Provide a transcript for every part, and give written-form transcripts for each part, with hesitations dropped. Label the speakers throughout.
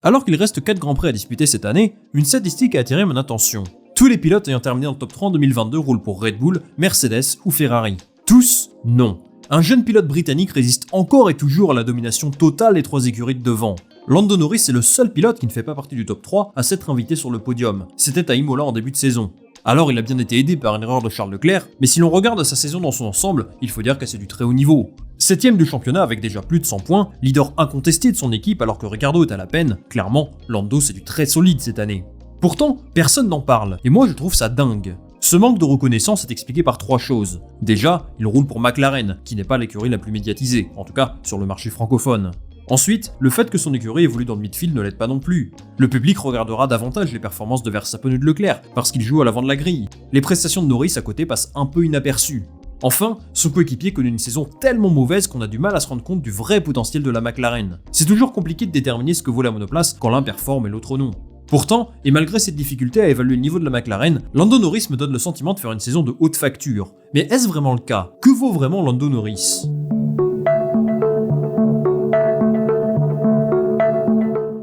Speaker 1: Alors qu'il reste 4 grands prix à disputer cette année, une statistique a attiré mon attention. Tous les pilotes ayant terminé dans le top 3 en 2022 roulent pour Red Bull, Mercedes ou Ferrari. Tous, non. Un jeune pilote britannique résiste encore et toujours à la domination totale des 3 écuries de devant. Lando Norris est le seul pilote qui ne fait pas partie du top 3 à s'être invité sur le podium. C'était à Imola en début de saison. Alors il a bien été aidé par une erreur de Charles Leclerc, mais si l'on regarde sa saison dans son ensemble, il faut dire que c'est du très haut niveau. 7ème du championnat avec déjà plus de 100 points, leader incontesté de son équipe alors que Ricciardo est à la peine, clairement, Lando c'est du très solide cette année. Pourtant, personne n'en parle, et moi je trouve ça dingue. Ce manque de reconnaissance est expliqué par 3 choses. Déjà, il roule pour McLaren, qui n'est pas l'écurie la plus médiatisée, en tout cas sur le marché francophone. Ensuite, le fait que son écurie évolue dans le midfield ne l'aide pas non plus. Le public regardera davantage les performances de Verstappen et de Leclerc, parce qu'il joue à l'avant de la grille. Les prestations de Norris à côté passent un peu inaperçues. Enfin, son coéquipier connaît une saison tellement mauvaise qu'on a du mal à se rendre compte du vrai potentiel de la McLaren. C'est toujours compliqué de déterminer ce que vaut la monoplace quand l'un performe et l'autre non. Pourtant, et malgré cette difficulté à évaluer le niveau de la McLaren, Lando Norris me donne le sentiment de faire une saison de haute facture. Mais est-ce vraiment le cas? Que vaut vraiment Lando Norris?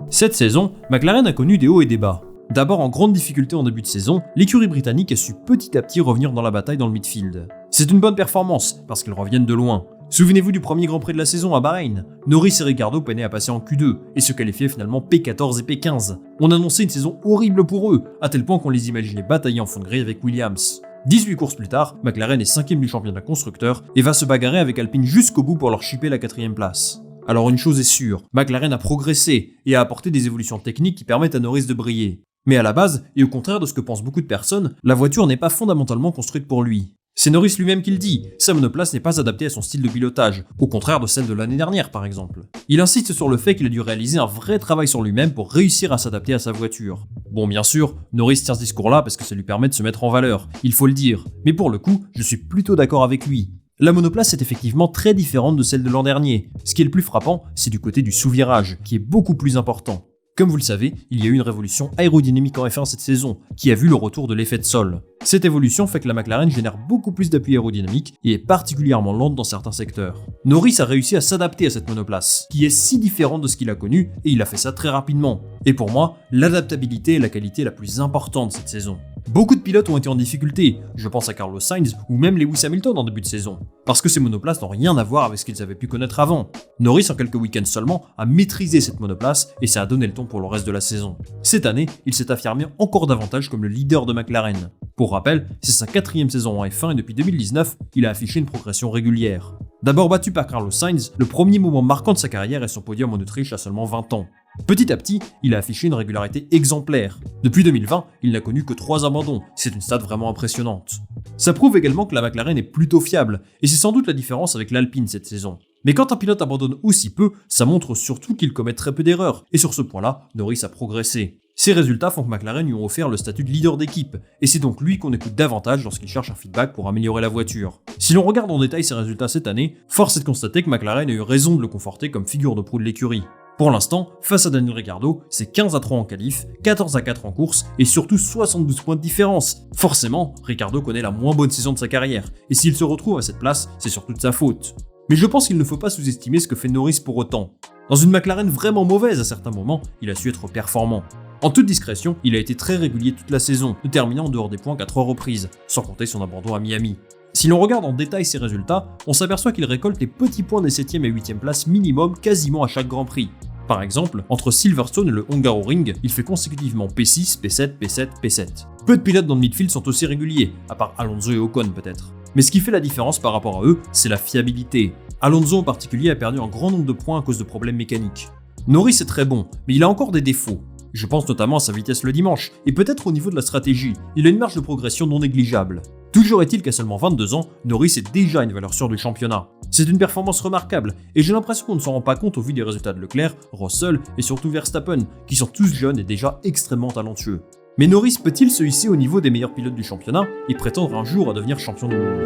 Speaker 1: Cette saison, McLaren a connu des hauts et des bas. D'abord en grande difficulté en début de saison, l'écurie britannique a su petit à petit revenir dans la bataille dans le midfield. C'est une bonne performance, parce qu'ils reviennent de loin. Souvenez-vous du premier Grand Prix de la saison à Bahreïn. Norris et Ricciardo peinaient à passer en Q2, et se qualifiaient finalement P14 et P15. On annonçait une saison horrible pour eux, à tel point qu'on les imaginait batailler en fond de grille avec Williams. 18 courses plus tard, McLaren est 5ème du championnat constructeur, et va se bagarrer avec Alpine jusqu'au bout pour leur chipper la 4ème place. Alors une chose est sûre, McLaren a progressé et a apporté des évolutions techniques qui permettent à Norris de briller. Mais à la base, et au contraire de ce que pensent beaucoup de personnes, la voiture n'est pas fondamentalement construite pour lui. C'est Norris lui-même qui le dit, sa monoplace n'est pas adaptée à son style de pilotage, au contraire de celle de l'année dernière par exemple. Il insiste sur le fait qu'il a dû réaliser un vrai travail sur lui-même pour réussir à s'adapter à sa voiture. Bon bien sûr, Norris tient ce discours-là parce que ça lui permet de se mettre en valeur, il faut le dire, mais pour le coup, je suis plutôt d'accord avec lui. La monoplace est effectivement très différente de celle de l'an dernier. Ce qui est le plus frappant, c'est du côté du sous-virage, qui est beaucoup plus important. Comme vous le savez, il y a eu une révolution aérodynamique en F1 cette saison, qui a vu le retour de l'effet de sol. Cette évolution fait que la McLaren génère beaucoup plus d'appui aérodynamique et est particulièrement lente dans certains secteurs. Norris a réussi à s'adapter à cette monoplace, qui est si différente de ce qu'il a connu, et il a fait ça très rapidement. Et pour moi, l'adaptabilité est la qualité la plus importante cette saison. Beaucoup de pilotes ont été en difficulté, je pense à Carlos Sainz ou même Lewis Hamilton en début de saison, parce que ces monoplaces n'ont rien à voir avec ce qu'ils avaient pu connaître avant. Norris, en quelques week-ends seulement, a maîtrisé cette monoplace et ça a donné le ton pour le reste de la saison. Cette année, il s'est affirmé encore davantage comme le leader de McLaren. Pour rappel, c'est sa 4ème saison en F1 et depuis 2019, il a affiché une progression régulière. D'abord battu par Carlos Sainz, le premier moment marquant de sa carrière est son podium en Autriche à seulement 20 ans. Petit à petit, il a affiché une régularité exemplaire. Depuis 2020, il n'a connu que 3 abandons, c'est une stat vraiment impressionnante. Ça prouve également que la McLaren est plutôt fiable, et c'est sans doute la différence avec l'Alpine cette saison. Mais quand un pilote abandonne aussi peu, ça montre surtout qu'il commet très peu d'erreurs, et sur ce point-là, Norris a progressé. Ces résultats font que McLaren lui ont offert le statut de leader d'équipe, et c'est donc lui qu'on écoute davantage lorsqu'il cherche un feedback pour améliorer la voiture. Si l'on regarde en détail ses résultats cette année, force est de constater que McLaren a eu raison de le conforter comme figure de proue de l'écurie. Pour l'instant, face à Daniel Ricciardo, c'est 15-3 en qualif, 14-4 en course et surtout 72 points de différence. Forcément, Ricciardo connaît la moins bonne saison de sa carrière, et s'il se retrouve à cette place, c'est surtout de sa faute. Mais je pense qu'il ne faut pas sous-estimer ce que fait Norris pour autant. Dans une McLaren vraiment mauvaise à certains moments, il a su être performant. En toute discrétion, il a été très régulier toute la saison, ne terminant en dehors des points qu'à 3 reprises, sans compter son abandon à Miami. Si l'on regarde en détail ses résultats, on s'aperçoit qu'il récolte les petits points des 7ème et 8ème places minimum quasiment à chaque Grand Prix. Par exemple, entre Silverstone et le Hungaroring, il fait consécutivement P6, P7, P7, P7. Peu de pilotes dans le midfield sont aussi réguliers, à part Alonso et Ocon peut-être. Mais ce qui fait la différence par rapport à eux, c'est la fiabilité. Alonso en particulier a perdu un grand nombre de points à cause de problèmes mécaniques. Norris est très bon, mais il a encore des défauts. Je pense notamment à sa vitesse le dimanche, et peut-être au niveau de la stratégie, il a une marge de progression non négligeable. Toujours est-il qu'à seulement 22 ans, Norris est déjà une valeur sûre du championnat. C'est une performance remarquable, et j'ai l'impression qu'on ne s'en rend pas compte au vu des résultats de Leclerc, Russell et surtout Verstappen, qui sont tous jeunes et déjà extrêmement talentueux. Mais Norris peut-il se hisser au niveau des meilleurs pilotes du championnat et prétendre un jour à devenir champion du monde ?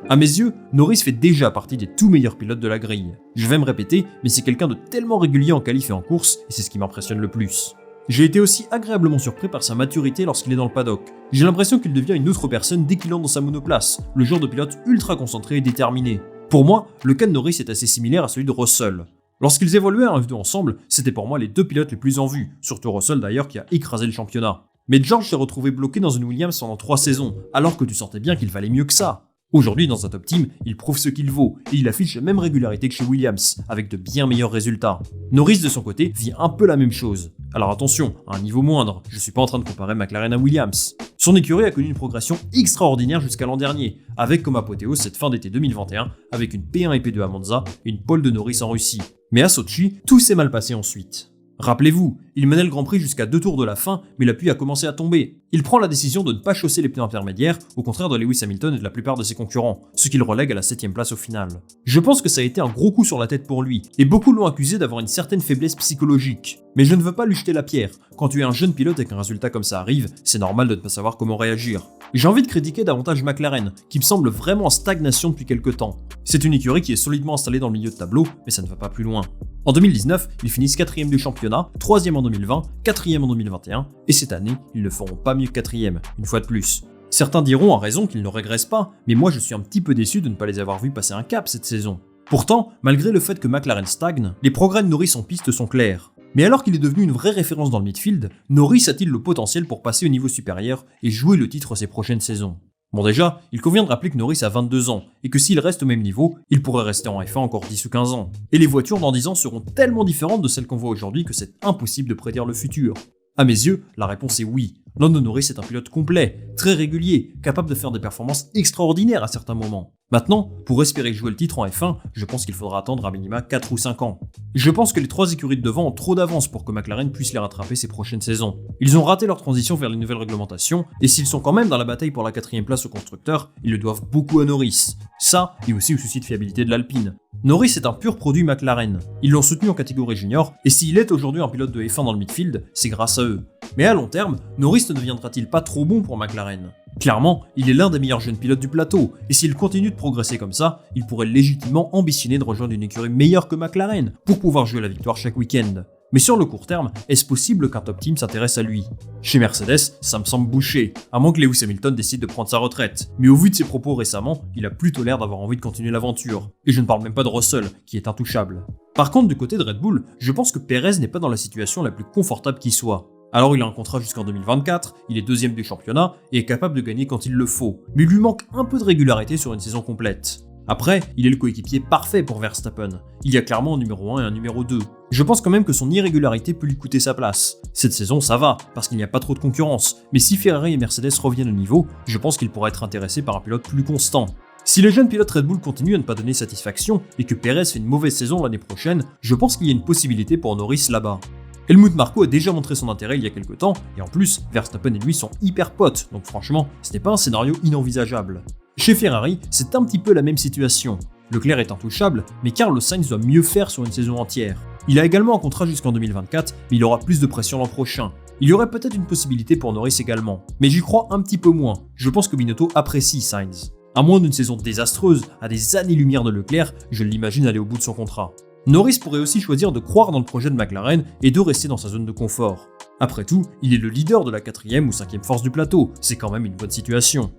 Speaker 1: À mes yeux, Norris fait déjà partie des tout meilleurs pilotes de la grille. Je vais me répéter, mais c'est quelqu'un de tellement régulier en qualif et en course, et c'est ce qui m'impressionne le plus. J'ai été aussi agréablement surpris par sa maturité lorsqu'il est dans le paddock. J'ai l'impression qu'il devient une autre personne dès qu'il entre dans sa monoplace, le genre de pilote ultra concentré et déterminé. Pour moi, le cas de Norris est assez similaire à celui de Russell. Lorsqu'ils évoluaient en F2 ensemble, c'était pour moi les deux pilotes les plus en vue, surtout Russell d'ailleurs qui a écrasé le championnat. Mais George s'est retrouvé bloqué dans une Williams pendant 3 saisons, alors que tu sentais bien qu'il fallait mieux que ça. Aujourd'hui, dans un top team, il prouve ce qu'il vaut, et il affiche la même régularité que chez Williams, avec de bien meilleurs résultats. Norris, de son côté, vit un peu la même chose. Alors attention, à un niveau moindre, je suis pas en train de comparer McLaren à Williams. Son écurie a connu une progression extraordinaire jusqu'à l'an dernier, avec comme apothéose cette fin d'été 2021, avec une P1 et P2 à Monza, et une pole de Norris en Russie. Mais à Sochi, tout s'est mal passé ensuite. Rappelez-vous, il menait le Grand Prix jusqu'à 2 tours de la fin, mais la pluie a commencé à tomber. Il prend la décision de ne pas chausser les pneus intermédiaires, au contraire de Lewis Hamilton et de la plupart de ses concurrents, ce qui le relègue à la 7ème place au final. Je pense que ça a été un gros coup sur la tête pour lui, et beaucoup l'ont accusé d'avoir une certaine faiblesse psychologique. Mais je ne veux pas lui jeter la pierre. Quand tu es un jeune pilote et qu'un résultat comme ça arrive, c'est normal de ne pas savoir comment réagir. J'ai envie de critiquer davantage McLaren, qui me semble vraiment en stagnation depuis quelques temps. C'est une écurie qui est solidement installée dans le milieu de tableau, mais ça ne va pas plus loin. En 2019, ils finissent 4ème du championnat, 3ème en 2020, 4ème en 2021, et cette année, ils ne feront pas mieux que 4ème, une fois de plus. Certains diront à raison qu'ils ne régressent pas, mais moi je suis un petit peu déçu de ne pas les avoir vus passer un cap cette saison. Pourtant, malgré le fait que McLaren stagne, les progrès de Norris en piste sont clairs. Mais alors qu'il est devenu une vraie référence dans le midfield, Norris a-t-il le potentiel pour passer au niveau supérieur et jouer le titre ces prochaines saisons ? Bon déjà, il convient de rappeler que Norris a 22 ans, et que s'il reste au même niveau, il pourrait rester en F1 encore 10 ou 15 ans. Et les voitures dans 10 ans seront tellement différentes de celles qu'on voit aujourd'hui que c'est impossible de prédire le futur. À mes yeux, la réponse est oui. Lando Norris est un pilote complet, très régulier, capable de faire des performances extraordinaires à certains moments. Maintenant, pour espérer jouer le titre en F1, je pense qu'il faudra attendre à minima 4 ou 5 ans. Je pense que les 3 écuries de devant ont trop d'avance pour que McLaren puisse les rattraper ces prochaines saisons. Ils ont raté leur transition vers les nouvelles réglementations, et s'ils sont quand même dans la bataille pour la 4ème place au constructeur, ils le doivent beaucoup à Norris. Ça, et aussi au souci de fiabilité de l'Alpine. Norris est un pur produit McLaren. Ils l'ont soutenu en catégorie junior, et s'il est aujourd'hui un pilote de F1 dans le midfield, c'est grâce à eux. Mais à long terme, Norris ne deviendra-t-il pas trop bon pour McLaren ? Clairement, il est l'un des meilleurs jeunes pilotes du plateau, et s'il continue de progresser comme ça, il pourrait légitimement ambitionner de rejoindre une écurie meilleure que McLaren, pour pouvoir jouer la victoire chaque week-end. Mais sur le court terme, est-ce possible qu'un top team s'intéresse à lui ? Chez Mercedes, ça me semble bouché, à moins que Lewis Hamilton décide de prendre sa retraite. Mais au vu de ses propos récemment, il a plutôt l'air d'avoir envie de continuer l'aventure. Et je ne parle même pas de Russell, qui est intouchable. Par contre, du côté de Red Bull, je pense que Perez n'est pas dans la situation la plus confortable qui soit. Alors il a un contrat jusqu'en 2024, il est 2ème du championnat et est capable de gagner quand il le faut, mais il lui manque un peu de régularité sur une saison complète. Après, il est le coéquipier parfait pour Verstappen. Il y a clairement un numéro 1 et un numéro 2. Je pense quand même que son irrégularité peut lui coûter sa place. Cette saison, ça va, parce qu'il n'y a pas trop de concurrence, mais si Ferrari et Mercedes reviennent au niveau, je pense qu'il pourrait être intéressé par un pilote plus constant. Si le jeune pilote Red Bull continue à ne pas donner satisfaction et que Perez fait une mauvaise saison l'année prochaine, je pense qu'il y a une possibilité pour Norris là-bas. Helmut Marko a déjà montré son intérêt il y a quelques temps, et en plus, Verstappen et lui sont hyper potes, donc franchement, ce n'est pas un scénario inenvisageable. Chez Ferrari, c'est un petit peu la même situation. Leclerc est intouchable, mais Carlos Sainz doit mieux faire sur une saison entière. Il a également un contrat jusqu'en 2024, mais il aura plus de pression l'an prochain. Il y aurait peut-être une possibilité pour Norris également, mais j'y crois un petit peu moins. Je pense que Binotto apprécie Sainz. À moins d'une saison désastreuse, à des années-lumière de Leclerc, je l'imagine aller au bout de son contrat. Norris pourrait aussi choisir de croire dans le projet de McLaren et de rester dans sa zone de confort. Après tout, il est le leader de la 4ème ou 5ème force du plateau, c'est quand même une bonne situation.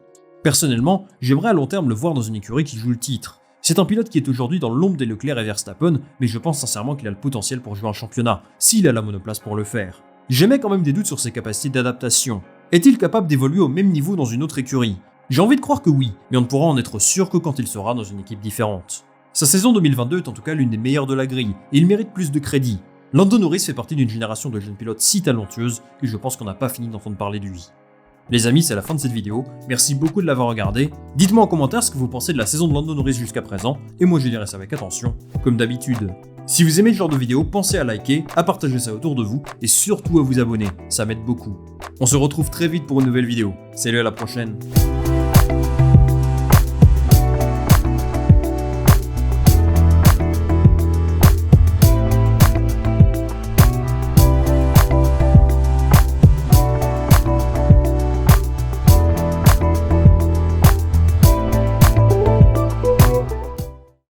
Speaker 1: Personnellement, j'aimerais à long terme le voir dans une écurie qui joue le titre. C'est un pilote qui est aujourd'hui dans l'ombre des Leclerc et Verstappen, mais je pense sincèrement qu'il a le potentiel pour jouer un championnat, s'il a la monoplace pour le faire. J'émets quand même des doutes sur ses capacités d'adaptation. Est-il capable d'évoluer au même niveau dans une autre écurie ? J'ai envie de croire que oui, mais on ne pourra en être sûr que quand il sera dans une équipe différente. Sa saison 2022 est en tout cas l'une des meilleures de la grille, et il mérite plus de crédit. Lando Norris fait partie d'une génération de jeunes pilotes si talentueuses, et je pense qu'on n'a pas fini d'entendre parler de lui. Les amis, c'est la fin de cette vidéo, merci beaucoup de l'avoir regardé. Dites-moi en commentaire ce que vous pensez de la saison de Lando Norris jusqu'à présent, et moi je lirai ça avec attention, comme d'habitude. Si vous aimez ce genre de vidéo, pensez à liker, à partager ça autour de vous, et surtout à vous abonner, ça m'aide beaucoup. On se retrouve très vite pour une nouvelle vidéo. Salut, à la prochaine.